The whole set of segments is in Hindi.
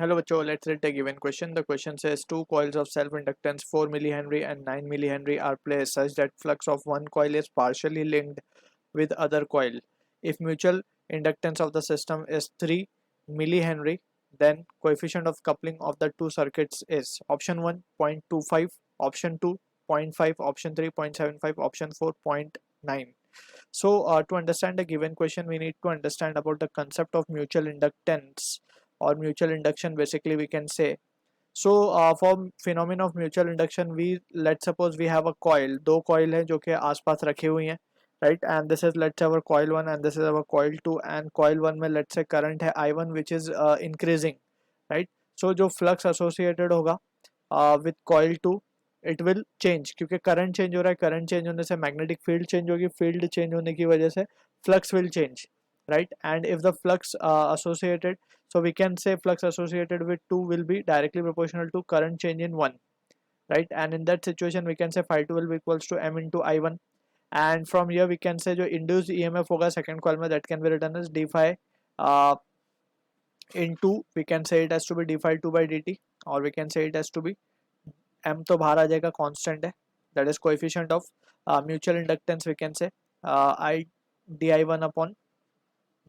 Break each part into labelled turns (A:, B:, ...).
A: Hello बच्चों, let's read the given question. The question says two coils of self-inductance 4 millihenry and 9 millihenry are placed such that flux of one coil is partially linked with other coil. If mutual inductance of the system is 3 millihenry, then coefficient of coupling of the two circuits is option 1 0.25, option 2 0.5, option 3 0.75, option 4 0.9. So to understand the given question, we need to understand about the concept of mutual inductance or mutual induction, basically we can say. So for phenomenon of mutual induction, we let's suppose we have a coil, दो coil है जो कि आसपास रखी हुई हैं, right? And this is let's say our coil 1 and this is our coil 2, and coil 1 में let's say current है I1 which is increasing, right? So जो flux associated होगा with coil 2, it will change, क्योंकि करंट चेंज हो रहा है, करंट चेंज होने से मैग्नेटिक फील्ड चेंज होगी, फील्ड चेंज होने की वजह से flux will change, right? And if the flux associated, so we can say flux associated with 2 will be directly proportional to current change in 1, right? And in that situation we can say phi 2 will be equals to m into I1, and from here we can say जो induced EMF होगा second coil में, that can be written as d phi uh, into, we can say it has to be d phi 2 by dt, or we can say it has to be m तो बाहर आ जाएगा, कांस्टेंट है, that is coefficient of mutual inductance, we can say I di1 upon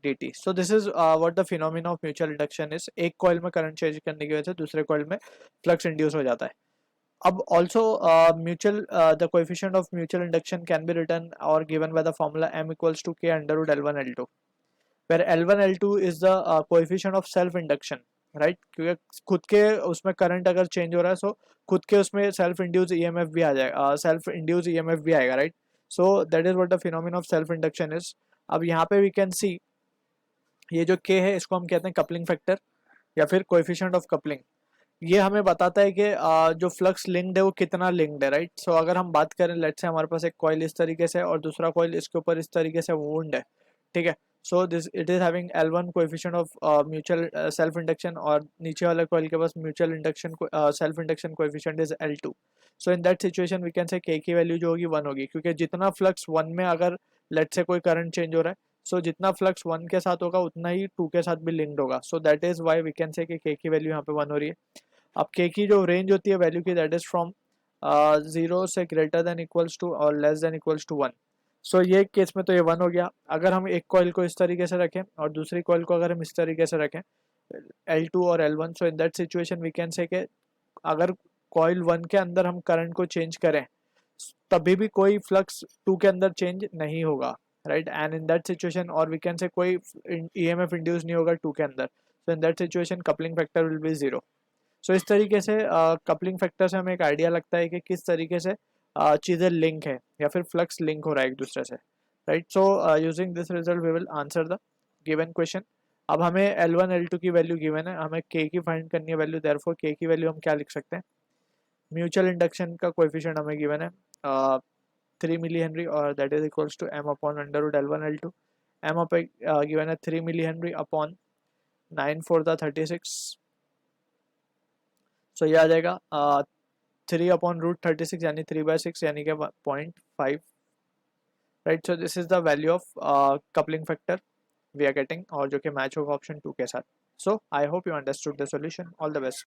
A: dt. So this is what the phenomena of mutual induction is. एक कॉइल में करंट चेंज करने की वजह से दूसरे कॉइल में फ्लक्स इंड्यूस हो जाता है. अब also mutual the coefficient of mutual induction can be written or given by the formula m equals to k under root L1 L2, where L1 L2 is the coefficient of self induction, right? क्योंकि खुद के उसमें करंट अगर चेंज हो रहा है, सो खुद के उसमें सेल्फ इंड्यूस ईएमएफ भी आ जाएगा, सेल्फ इंड्यूस ईएमएफ भी आएगा, right? So that is what the phenomena of self induction is. अब यहाँ पे वी कैन सी ये जो के है इसको हम कहते हैं कपलिंग फैक्टर या फिर कोएफिशिएंट ऑफ कपलिंग. ये हमें बताता है कि जो फ्लक्स लिंक्ड है वो कितना लिंक्ड है, राइट? सो अगर हम बात करें, लेट्स से हमारे पास एक कॉइल इस तरीके से और दूसरा कॉइल इसके ऊपर इस तरीके से वुंड है, ठीक है? So this it is having L1 coefficient of mutual self induction, और नीचे वाले कॉइल के पास mutual induction self induction coefficient is L2. So in that situation we can say के की वैल्यू जो होगी 1 होगी, क्योंकि जितना फ्लक्स 1 में अगर लेट्स से कोई करंट चेंज हो रहा है, सो जितना फ्लक्स 1 के साथ होगा उतना ही 2 के साथ भी लिंक्ड होगा. So that is why we can say कि के की वैल्यू यहाँ पे 1 हो रही है. अब के की जो रेंज होती है वैल्यू की, दैट इज फ्रॉम 0 से ग्रेटर देन इक्वल्स टू और लेस देन इक्वल्स टू 1. सो ये केस में तो ये 1 हो गया. अगर हम एक कॉइल को इस तरीके से रखें और दूसरी कॉइल को अगर हम इस तरीके से रखें L2 और L1, so in that situation we can say कि अगर कॉइल 1 के अंदर हम करंट को चेंज करें तभी भी कोई फ्लक्स 2 के अंदर चेंज नहीं होगा, right? And in that situation, और वी कैन से कोई ईएमएफ इंड्यूस नहीं होगा 2 के अंदर, so in that situation coupling factor will be 0. So इस तरीके से कपलिंग फैक्टर से हमें एक आइडिया लगता है कि किस तरीके से चीज़ें लिंक है या फिर फ्लक्स लिंक हो रहा है एक दूसरे से, right? So using this result we will answer the given question. अब हमें L1 L2 की वैल्यू गिवन है, हमें के की फाइंड करनी है वैल्यू. देयरफॉर के की वैल्यू हम क्या लिख सकते हैं? म्यूचुअल इंडक्शन का कोएफिशिएंट हमें गिवन है 3 मिली हेनरी, और that is equals to m upon under root L1 L2. m पे गिवन है 3 मिली हेनरी अपॉन 9 4 द 36. सो ये आ जाएगा 3 अपॉन रूट 36 यानी 3/6 यानी कि 0.5, right? So this is the value of coupling factor we are getting, और जो कि मैच होगा ऑप्शन 2 के साथ. So I hope you understood the solution. All the best.